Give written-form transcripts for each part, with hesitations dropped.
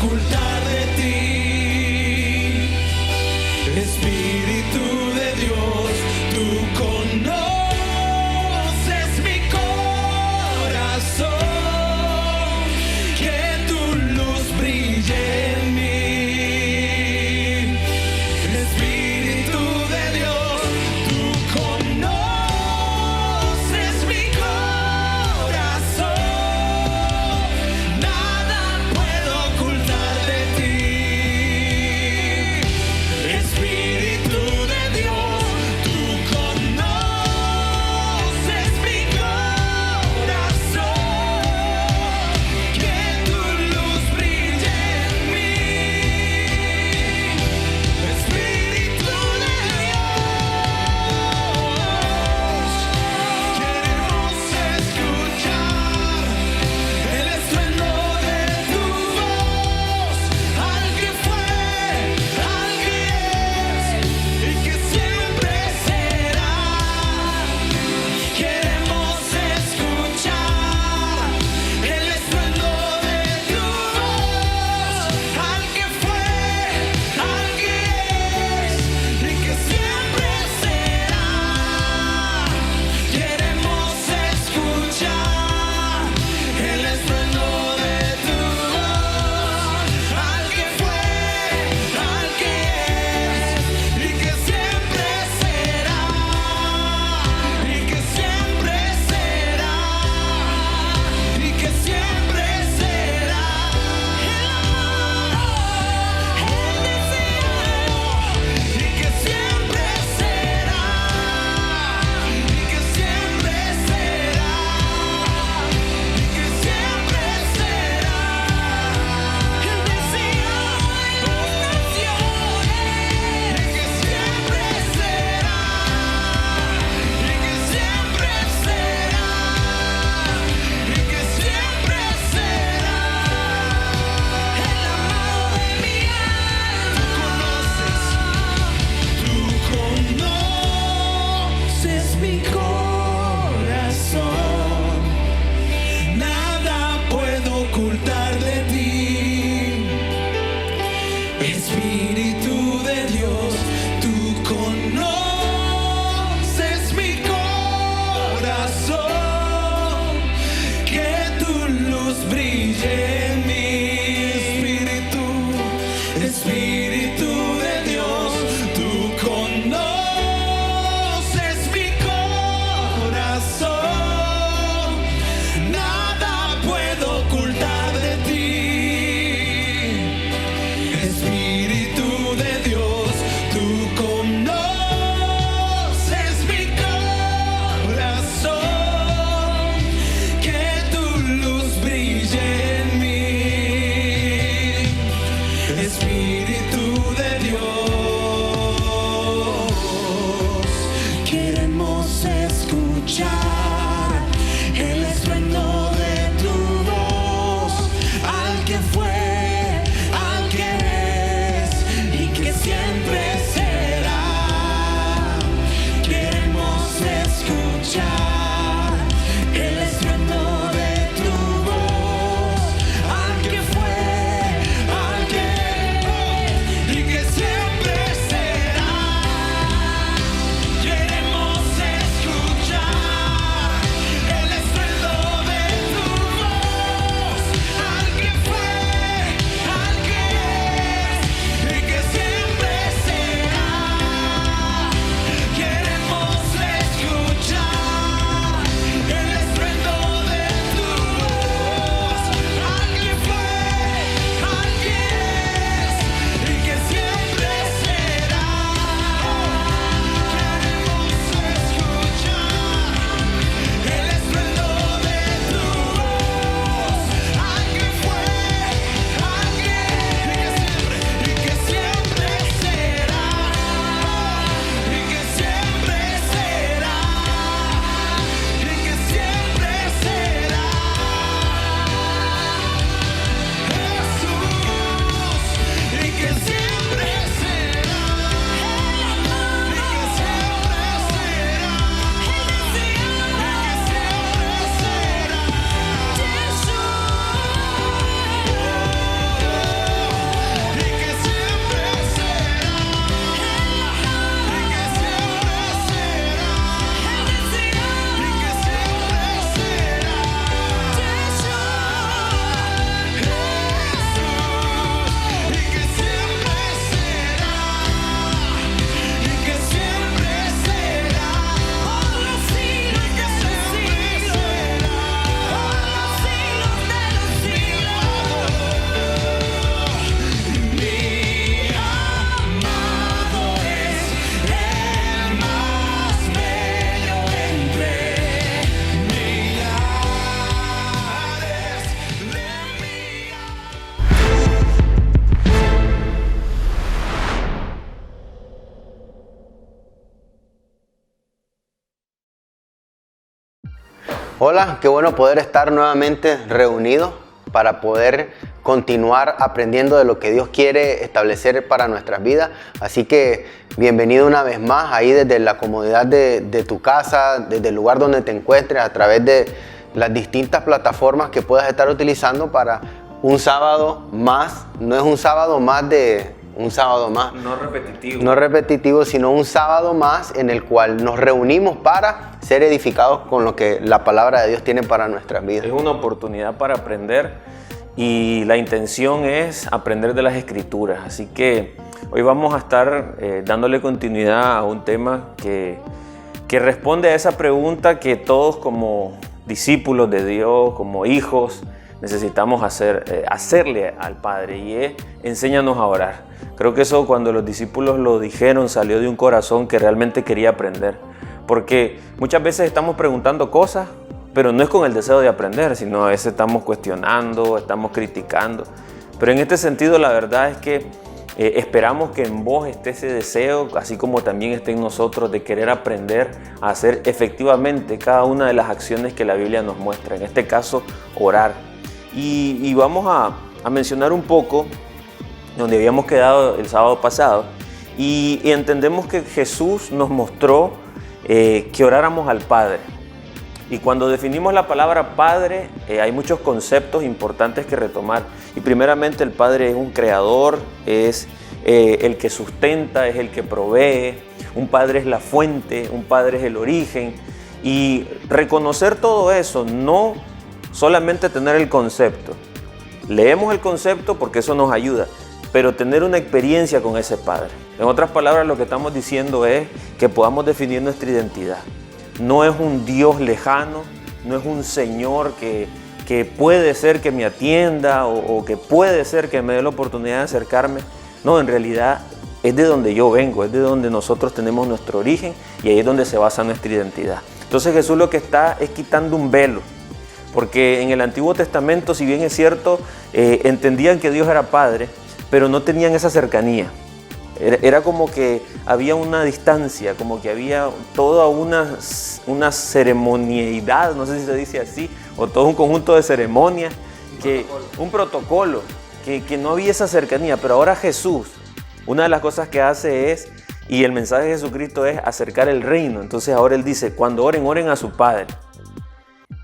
ocultar de ti. Espíritu de Dios, tú conoces mi corazón, que tu luz brille en mí. Espíritu de Dios, tú conoces mi corazón, nada puedo ocultar de ti. Espíritu de Dios, tú conoces mi corazón, que tu luz brille en mí. Espíritu de Dios, queremos escuchar el estruendo de tu voz, al que fue, al que es y que siempre será. Queremos escuchar el estruendo de tu voz, al que fue, al que es y que siempre será. Queremos escuchar el estruendo de tu voz, al que fue, al que es y que siempre será, y que siempre será, y que siempre será. El amor, el deseo, y que siempre será, y que siempre será, y que siempre será. El deseo de las naciones, y que siempre será, y que siempre será, y que siempre será. El amado de mi alma. Tú conoces mi corazón, nada puedo ocultar de ti. Espíritu de Dios, tú conoces mi corazón, que tu luz brille en mí. Espíritu de Dios, tú conoces mi corazón, nada puedo ocultar de ti. Espíritu Hola, qué bueno poder estar nuevamente reunidos para poder continuar aprendiendo de lo que Dios quiere establecer para nuestras vidas. Así que bienvenido una vez más ahí desde la comodidad de tu casa, desde el lugar donde te encuentres, a través de las distintas plataformas que puedas estar utilizando para un sábado más. No es un sábado más de un sábado más. No repetitivo. No repetitivo, sino un sábado más en el cual nos reunimos para ser edificados con lo que la palabra de Dios tiene para nuestras vidas. Es una oportunidad para aprender y la intención es aprender de las Escrituras. Así que hoy vamos a estar dándole continuidad a un tema que responde a esa pregunta que todos como discípulos de Dios, como hijos, necesitamos hacerle al Padre, y es: enséñanos a orar. Creo que eso, cuando los discípulos lo dijeron, salió de un corazón que realmente quería aprender, porque muchas veces estamos preguntando cosas, pero no es con el deseo de aprender, sino a veces estamos cuestionando, estamos criticando. Pero en este sentido, la verdad es que esperamos que en vos esté ese deseo, así como también esté en nosotros, de querer aprender a hacer efectivamente cada una de las acciones que la Biblia nos muestra. En este caso, orar. Y vamos a mencionar un poco donde habíamos quedado el sábado pasado, y entendemos que Jesús nos mostró que oráramos al Padre. Y cuando definimos la palabra Padre, hay muchos conceptos importantes que retomar. Y primeramente, el Padre es un creador, es el que sustenta, es el que provee. Un Padre es la fuente, un Padre es el origen. Y reconocer todo eso, no solamente tener el concepto. Leemos el concepto porque eso nos ayuda, pero tener una experiencia con ese Padre. En otras palabras, lo que estamos diciendo es que podamos definir nuestra identidad. No es un Dios lejano, no es un Señor que puede ser que me atienda o que puede ser que me dé la oportunidad de acercarme. No, en realidad es de donde yo vengo, es de donde nosotros tenemos nuestro origen, y ahí es donde se basa nuestra identidad. Entonces Jesús lo que está es quitando un velo, porque en el Antiguo Testamento, si bien es cierto, entendían que Dios era Padre, pero no tenían esa cercanía. Era como que había una distancia, como que había toda una ceremonialidad, no sé si se dice así, o todo un conjunto de ceremonias, un protocolo, que no había esa cercanía. Pero ahora Jesús, una de las cosas que hace es, y el mensaje de Jesucristo es acercar el reino. Entonces ahora Él dice: cuando oren, oren a su Padre.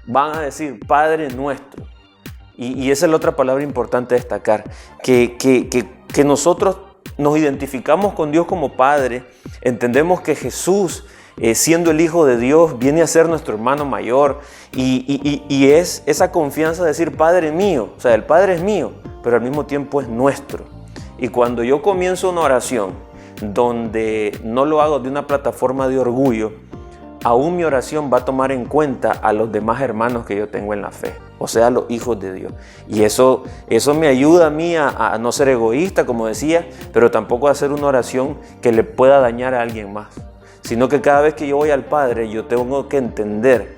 Van a decir Padre nuestro. Y esa es la otra palabra importante a destacar, que nosotros nos identificamos con Dios como Padre. Entendemos que Jesús, siendo el Hijo de Dios, viene a ser nuestro hermano mayor, y es esa confianza de decir Padre mío. O sea, el Padre es mío, pero al mismo tiempo es nuestro. Y cuando yo comienzo una oración donde no lo hago de una plataforma de orgullo, aún mi oración va a tomar en cuenta a los demás hermanos que yo tengo en la fe, o sea, los hijos de Dios. Y eso me ayuda a mí a no ser egoísta, como decía, pero tampoco a hacer una oración que le pueda dañar a alguien más. Sino que cada vez que yo voy al Padre, yo tengo que entender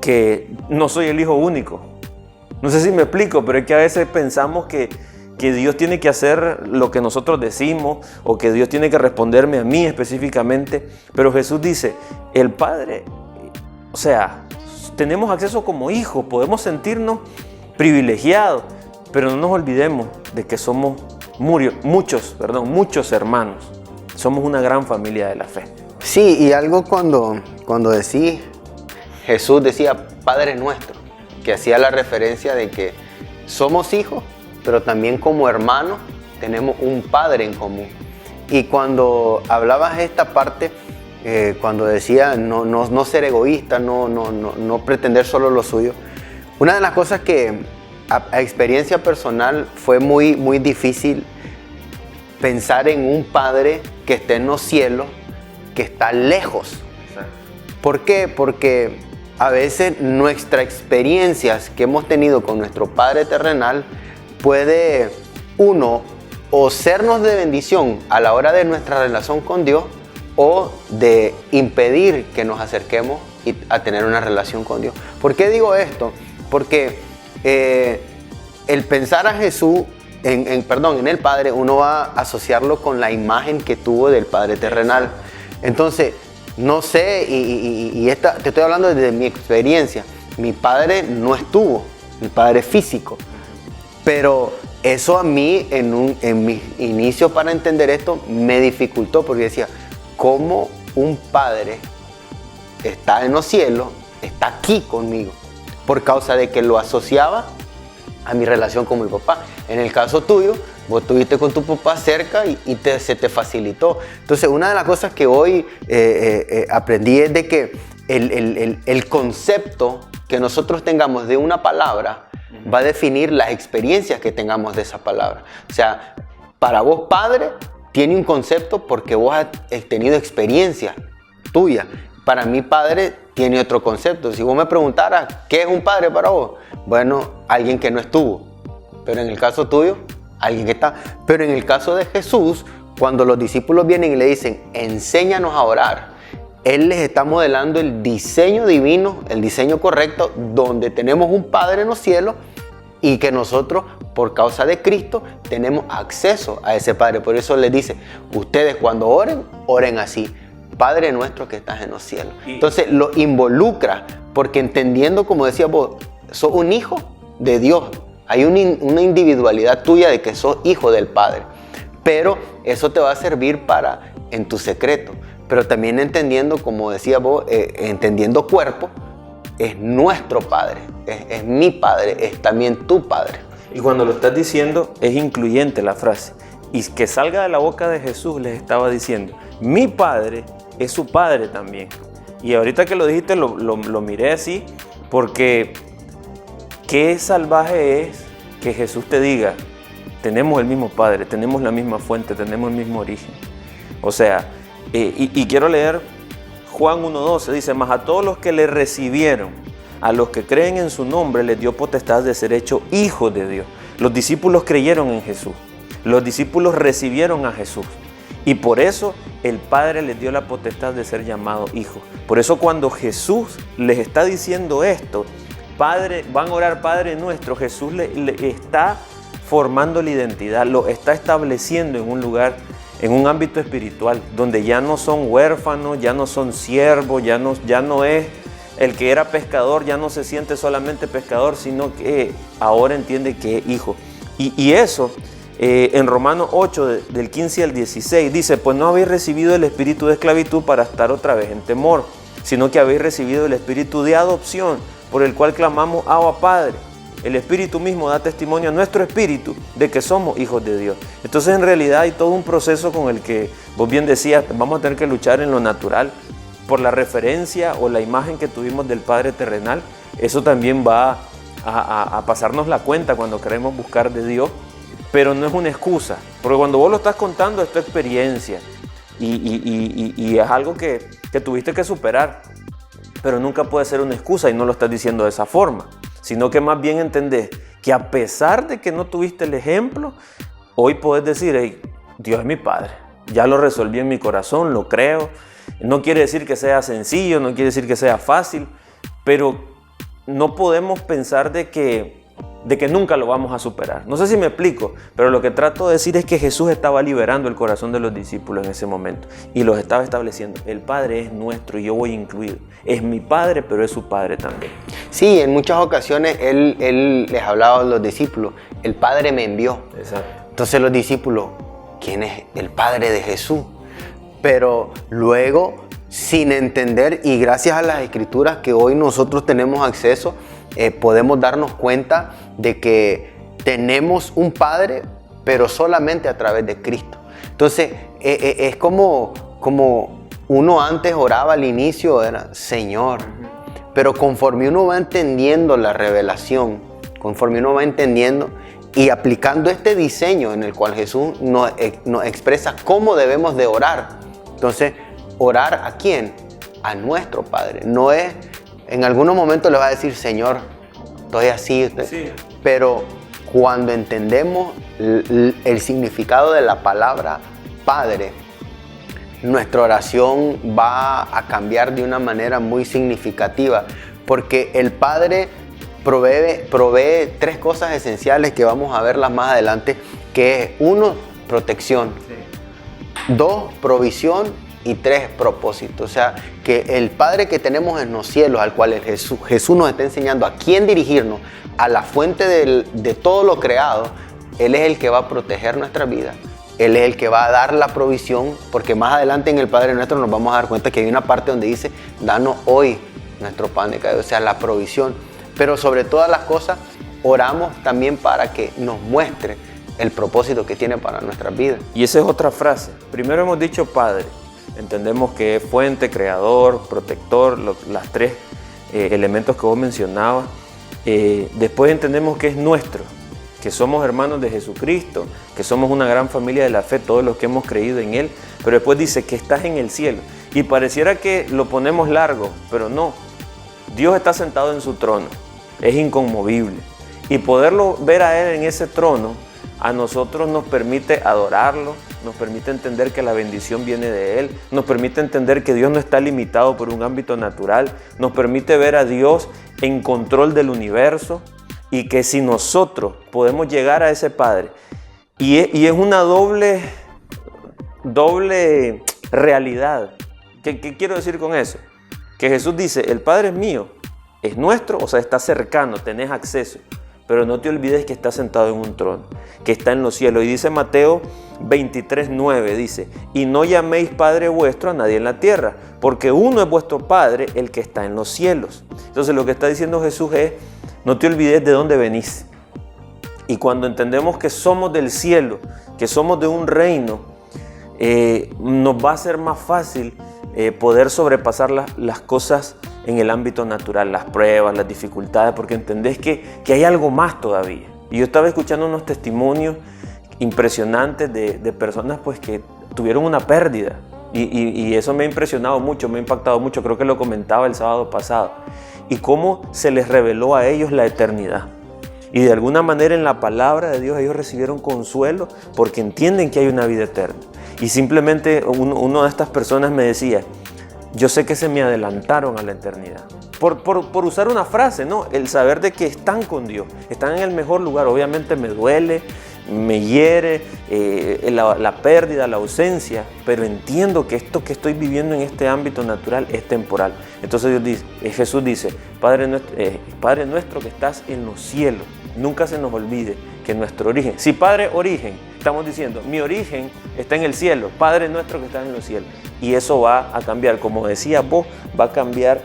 que no soy el hijo único. No sé si me explico, pero es que a veces pensamos que Dios tiene que hacer lo que nosotros decimos, o que Dios tiene que responderme a mí específicamente. Pero Jesús dice, el Padre, o sea, tenemos acceso como hijos, podemos sentirnos privilegiados, pero no nos olvidemos de que somos muchos hermanos. Somos una gran familia de la fe. Sí, y algo cuando decís, Jesús decía Padre nuestro, que hacía la referencia de que somos hijos, pero también como hermanos tenemos un Padre en común. Y cuando hablabas esta parte, cuando decía no ser egoísta, no pretender solo lo suyo, una de las cosas que a experiencia personal fue muy difícil pensar en un Padre que esté en los cielos, que está lejos. Exacto. ¿Por qué? Porque a veces nuestras experiencias que hemos tenido con nuestro Padre terrenal puede, o sernos de bendición a la hora de nuestra relación con Dios, o de impedir que nos acerquemos a tener una relación con Dios. ¿Por qué digo esto? Porque el pensar a Jesús, en el Padre, uno va a asociarlo con la imagen que tuvo del Padre terrenal. Entonces, no sé, te estoy hablando desde mi experiencia, mi padre no estuvo, mi padre físico. Pero eso a mí, en mis inicios para entender esto, me dificultó porque decía, ¿cómo un padre está en los cielos, está aquí conmigo? Por causa de que lo asociaba a mi relación con mi papá. En el caso tuyo, vos estuviste con tu papá cerca y se te facilitó. Entonces, una de las cosas que hoy aprendí es de que el concepto que nosotros tengamos de una palabra va a definir las experiencias que tengamos de esa palabra. O sea, para vos padre tiene un concepto porque vos has tenido experiencia tuya. Para mí padre tiene otro concepto. Si vos me preguntaras, ¿qué es un padre para vos? Bueno, alguien que no estuvo. Pero en el caso tuyo, alguien que está. Pero en el caso de Jesús, cuando los discípulos vienen y le dicen, enséñanos a orar, Él les está modelando el diseño divino, el diseño correcto, donde tenemos un Padre en los cielos y que nosotros, por causa de Cristo, tenemos acceso a ese Padre. Por eso les dice, ustedes cuando oren, oren así, Padre nuestro que estás en los cielos. Entonces lo involucra, porque entendiendo, como decías vos, sos un hijo de Dios. Hay una individualidad tuya de que sos hijo del Padre. Pero eso te va a servir para en tu secreto. Pero también entendiendo, como decía vos, entendiendo cuerpo, es nuestro Padre, es mi Padre, es también tu Padre. Y cuando lo estás diciendo, es incluyente la frase. Y que salga de la boca de Jesús, les estaba diciendo, mi Padre es su Padre también. Y ahorita que lo dijiste, lo miré así, porque qué salvaje es que Jesús te diga, tenemos el mismo Padre, tenemos la misma fuente, tenemos el mismo origen. O sea, y quiero leer Juan 1:12, dice, mas a todos los que le recibieron, a los que creen en su nombre, les dio potestad de ser hechos hijos de Dios. Los discípulos creyeron en Jesús, los discípulos recibieron a Jesús y por eso el Padre les dio la potestad de ser llamados hijos. Por eso cuando Jesús les está diciendo esto, Padre, van a orar Padre nuestro, Jesús le está formando la identidad, lo está estableciendo en un lugar, en un ámbito espiritual, donde ya no son huérfanos, ya no son siervos, ya no es el que era pescador, ya no se siente solamente pescador, sino que ahora entiende que es hijo. Y eso, en Romanos 8, del 15 al 16, dice, pues no habéis recibido el espíritu de esclavitud para estar otra vez en temor, sino que habéis recibido el espíritu de adopción, por el cual clamamos, Abba Padre. El Espíritu mismo da testimonio a nuestro espíritu de que somos hijos de Dios. Entonces en realidad hay todo un proceso con el que vos bien decías, vamos a tener que luchar en lo natural por la referencia o la imagen que tuvimos del Padre terrenal. Eso también va a pasarnos la cuenta cuando queremos buscar de Dios, pero no es una excusa, porque cuando vos lo estás contando es tu experiencia y es algo que tuviste que superar, pero nunca puede ser una excusa y no lo estás diciendo de esa forma, sino que más bien entendés que a pesar de que no tuviste el ejemplo, hoy podés decir, hey, Dios es mi Padre, ya lo resolví en mi corazón, lo creo. No quiere decir que sea sencillo, no quiere decir que sea fácil, pero no podemos pensar de que nunca lo vamos a superar. No sé si me explico, pero lo que trato de decir es que Jesús estaba liberando el corazón de los discípulos en ese momento y los estaba estableciendo. El Padre es nuestro y yo voy incluido. Es mi Padre, pero es su Padre también. Sí, en muchas ocasiones Él les hablaba a los discípulos, el Padre me envió. Exacto. Entonces los discípulos, ¿quién es el Padre de Jesús? Pero luego, sin entender y gracias a las escrituras que hoy nosotros tenemos acceso, podemos darnos cuenta de que tenemos un Padre, pero solamente a través de Cristo. Entonces, es como uno antes oraba al inicio, era Señor. Pero conforme uno va entendiendo la revelación, conforme uno va entendiendo y aplicando este diseño en el cual Jesús nos expresa cómo debemos de orar. Entonces, ¿orar a quién? A nuestro Padre. No es, en algunos momentos le va a decir, Señor, estoy así. Sí. Pero cuando entendemos el significado de la palabra Padre, nuestra oración va a cambiar de una manera muy significativa, porque el Padre provee tres cosas esenciales que vamos a verlas más adelante, que es 1, protección, 2, provisión y 3 propósitos. O sea, que el Padre que tenemos en los cielos, al cual Jesús nos está enseñando a quién dirigirnos, a la fuente de todo lo creado, Él es el que va a proteger nuestra vida. Él es el que va a dar la provisión, porque más adelante en el Padre Nuestro nos vamos a dar cuenta que hay una parte donde dice, danos hoy nuestro pan de cada día, o sea, la provisión. Pero sobre todas las cosas, oramos también para que nos muestre el propósito que tiene para nuestras vidas. Y esa es otra frase. Primero hemos dicho Padre. Entendemos que es fuente, creador, protector, las 3 elementos que vos mencionabas. Después entendemos que es nuestro, que somos hermanos de Jesucristo, que somos una gran familia de la fe, todos los que hemos creído en Él. Pero después dice que estás en el cielo. Y pareciera que lo ponemos largo, pero no. Dios está sentado en su trono, es inconmovible. Y poderlo ver a Él en ese trono, a nosotros nos permite adorarlo, nos permite entender que la bendición viene de Él, nos permite entender que Dios no está limitado por un ámbito natural, nos permite ver a Dios en control del universo y que si nosotros podemos llegar a ese Padre, y es una doble realidad. ¿Qué quiero decir con eso? Que Jesús dice, el Padre es mío, es nuestro, o sea, está cercano, tenés acceso. Pero no te olvides que está sentado en un trono, que está en los cielos. Y dice Mateo 23:9, dice, y no llaméis Padre vuestro a nadie en la tierra, porque uno es vuestro Padre, el que está en los cielos. Entonces lo que está diciendo Jesús es, no te olvides de dónde venís. Y cuando entendemos que somos del cielo, que somos de un reino, nos va a ser más fácil poder sobrepasar las cosas en el ámbito natural, las pruebas, las dificultades, porque entendés que hay algo más todavía. Y yo estaba escuchando unos testimonios impresionantes de personas pues, que tuvieron una pérdida. Y eso me ha impresionado mucho, me ha impactado mucho. Creo que lo comentaba el sábado pasado. Y cómo se les reveló a ellos la eternidad. Y de alguna manera en la palabra de Dios ellos recibieron consuelo porque entienden que hay una vida eterna. Y simplemente una de estas personas me decía, yo sé que se me adelantaron a la eternidad. Por usar una frase, ¿no? El saber de que están con Dios, están en el mejor lugar. Obviamente me duele, me hiere la pérdida, la ausencia, pero entiendo que esto que estoy viviendo en este ámbito natural es temporal. Entonces Jesús dice, Padre nuestro que estás en los cielos, nunca se nos olvide que nuestro origen, si Padre origen, estamos diciendo, mi origen está en el cielo, Padre nuestro que estás en los cielos. Y eso va a cambiar, como decía vos, va a cambiar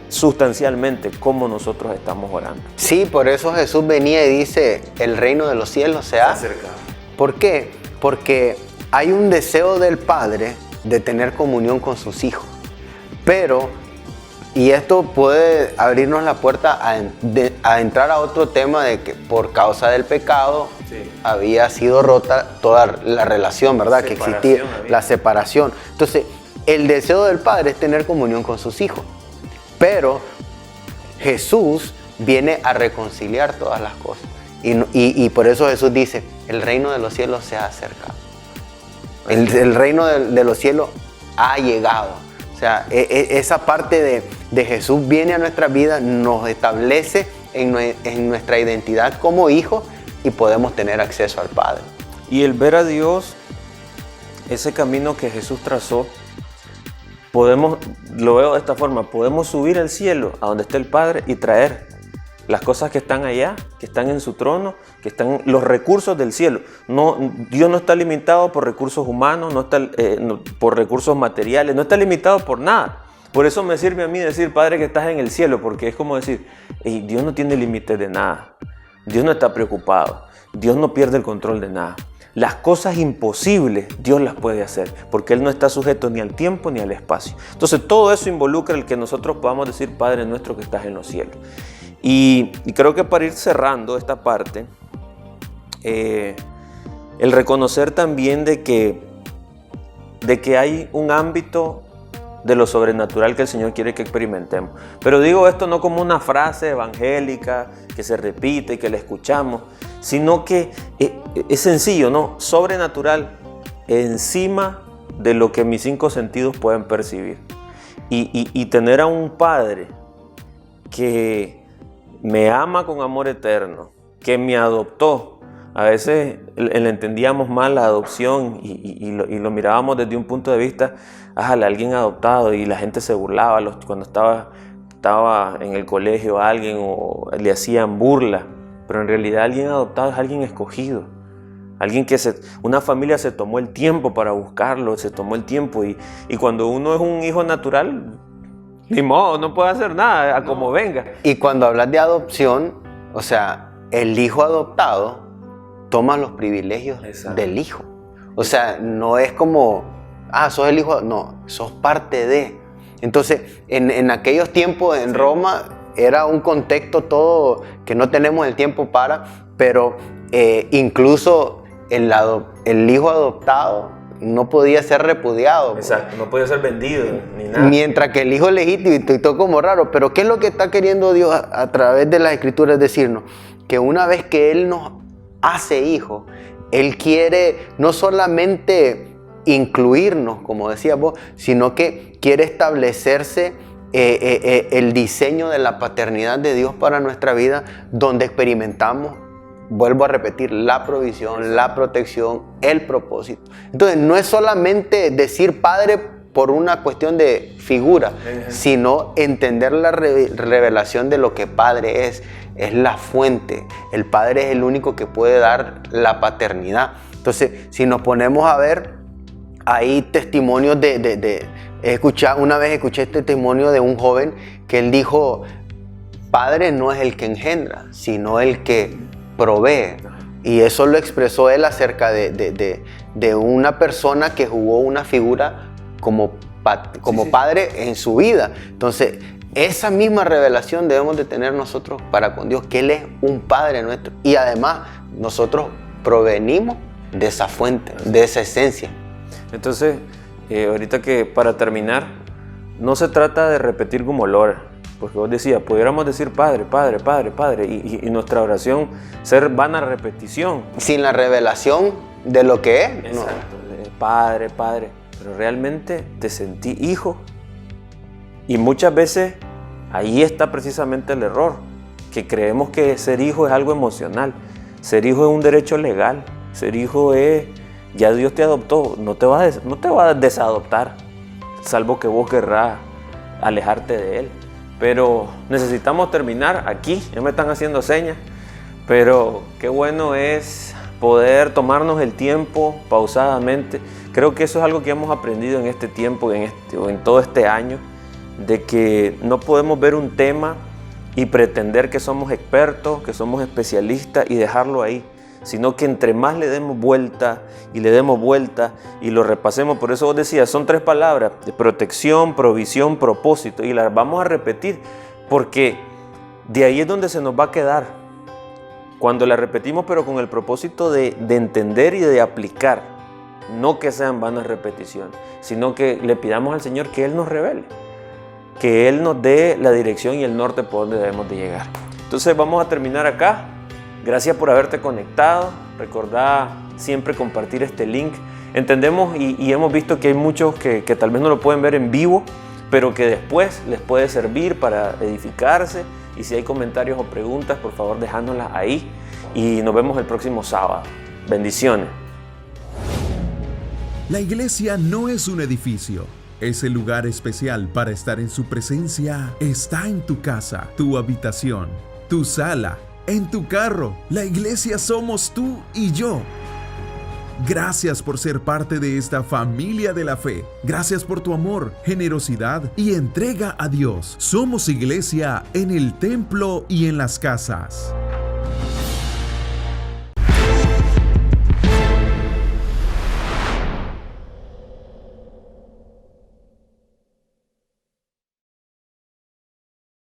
sustancialmente cómo nosotros estamos orando. Sí, por eso Jesús venía y dice, el reino de los cielos se ha acercado. ¿Por qué? Porque hay un deseo del Padre de tener comunión con sus hijos. Pero, y esto puede abrirnos la puerta a entrar a otro tema de que por causa del pecado había sido rota toda la relación, ¿verdad? Que existía la separación. Entonces, el deseo del Padre es tener comunión con sus hijos. Pero Jesús viene a reconciliar todas las cosas. Y por eso Jesús dice, el reino de los cielos se ha acercado. El reino de los cielos ha llegado. O sea, esa parte de Jesús viene a nuestra vida, nos establece en nuestra identidad como hijos y podemos tener acceso al Padre. Y el ver a Dios, ese camino que Jesús trazó, lo veo de esta forma, podemos subir al cielo, a donde está el Padre, y traer las cosas que están allá, que están en su trono, que están los recursos del cielo. Dios no está limitado por recursos humanos, no está por recursos materiales, no está limitado por nada. Por eso me sirve a mí decir, Padre que estás en el cielo, porque es como decir, Dios no tiene límites de nada. Dios no está preocupado. Dios no pierde el control de nada. Las cosas imposibles Dios las puede hacer, porque Él no está sujeto ni al tiempo ni al espacio. Entonces todo eso involucra el que nosotros podamos decir, Padre nuestro que estás en los cielos. Y creo que para ir cerrando esta parte, el reconocer también de que hay un ámbito de lo sobrenatural que el Señor quiere que experimentemos. Pero digo esto no como una frase evangélica que se repite y que la escuchamos, sino que es sencillo, ¿no? Sobrenatural encima de lo que mis 5 sentidos pueden percibir. Y tener a un Padre que me ama con amor eterno, que me adoptó, A veces le entendíamos mal la adopción y lo mirábamos desde un punto de vista, alguien adoptado, y la gente se burlaba cuando estaba en el colegio a alguien o le hacían burla. Pero en realidad alguien adoptado es alguien escogido. Alguien que una familia se tomó el tiempo para buscarlo, se tomó el tiempo. Y cuando uno es un hijo natural, ni modo, no puede hacer nada, a como venga. Y cuando hablas de adopción, o sea, el hijo adoptado toma los privilegios del hijo. O sea, no es como, sos el hijo, no, sos parte de. Entonces, en aquellos tiempos en Roma era un contexto todo que no tenemos el tiempo para, pero incluso el hijo adoptado no podía ser repudiado. Exacto, no podía ser vendido ni nada. Mientras que el hijo legítimo, y todo como raro, pero ¿qué es lo que está queriendo Dios a través de las Escrituras decirnos? Que una vez que Él nos hace hijos, Él quiere no solamente incluirnos, como decías vos, sino que quiere establecerse el diseño de la paternidad de Dios para nuestra vida, donde experimentamos, vuelvo a repetir, la provisión, la protección, el propósito. Entonces, no es solamente decir padre por una cuestión de figura, sino entender la revelación de lo que padre es la fuente. El padre es el único que puede dar la paternidad. Entonces, si nos ponemos a ver, hay testimonios una vez escuché este testimonio de un joven que él dijo, padre no es el que engendra, sino el que provee. Y eso lo expresó él acerca de una persona que jugó una figura como padre en su vida. Entonces, esa misma revelación debemos de tener nosotros para con Dios, que Él es un Padre nuestro. Y además, nosotros provenimos de esa fuente, de esa esencia. Entonces, ahorita que para terminar, no se trata de repetir como Lora, porque vos decías, pudiéramos decir Padre, Padre, Padre, Padre, y nuestra oración ser vana repetición. Sin la revelación de lo que es. Exacto, Padre, Padre, pero realmente te sentí hijo. Y muchas veces ahí está precisamente el error, que creemos que ser hijo es algo emocional, ser hijo es un derecho legal, ser hijo es, ya Dios te adoptó, no te va a desadoptar, salvo que vos querrás alejarte de Él. Pero necesitamos terminar aquí, ya me están haciendo señas, pero qué bueno es poder tomarnos el tiempo pausadamente. Creo que eso es algo que hemos aprendido en este tiempo, en todo este año, de que no podemos ver un tema y pretender que somos expertos, que somos especialistas y dejarlo ahí, sino que entre más le demos vuelta y lo repasemos. Por eso vos decías, son 3 palabras, de protección, provisión, propósito, y las vamos a repetir porque de ahí es donde se nos va a quedar cuando la repetimos, pero con el propósito de entender y de aplicar, no que sean vanas repeticiones, sino que le pidamos al Señor que Él nos revele, que Él nos dé la dirección y el norte por donde debemos de llegar. Entonces vamos a terminar acá. Gracias por haberte conectado. Recordá siempre compartir este link. Entendemos y hemos visto que hay muchos que tal vez no lo pueden ver en vivo, pero que después les puede servir para edificarse. Y si hay comentarios o preguntas, por favor dejándolas ahí. Y nos vemos el próximo sábado. Bendiciones. La iglesia no es un edificio. Ese lugar especial para estar en su presencia está en tu casa, tu habitación, tu sala, en tu carro. La iglesia somos tú y yo. Gracias por ser parte de esta familia de la fe. Gracias por tu amor, generosidad y entrega a Dios. Somos iglesia en el templo y en las casas.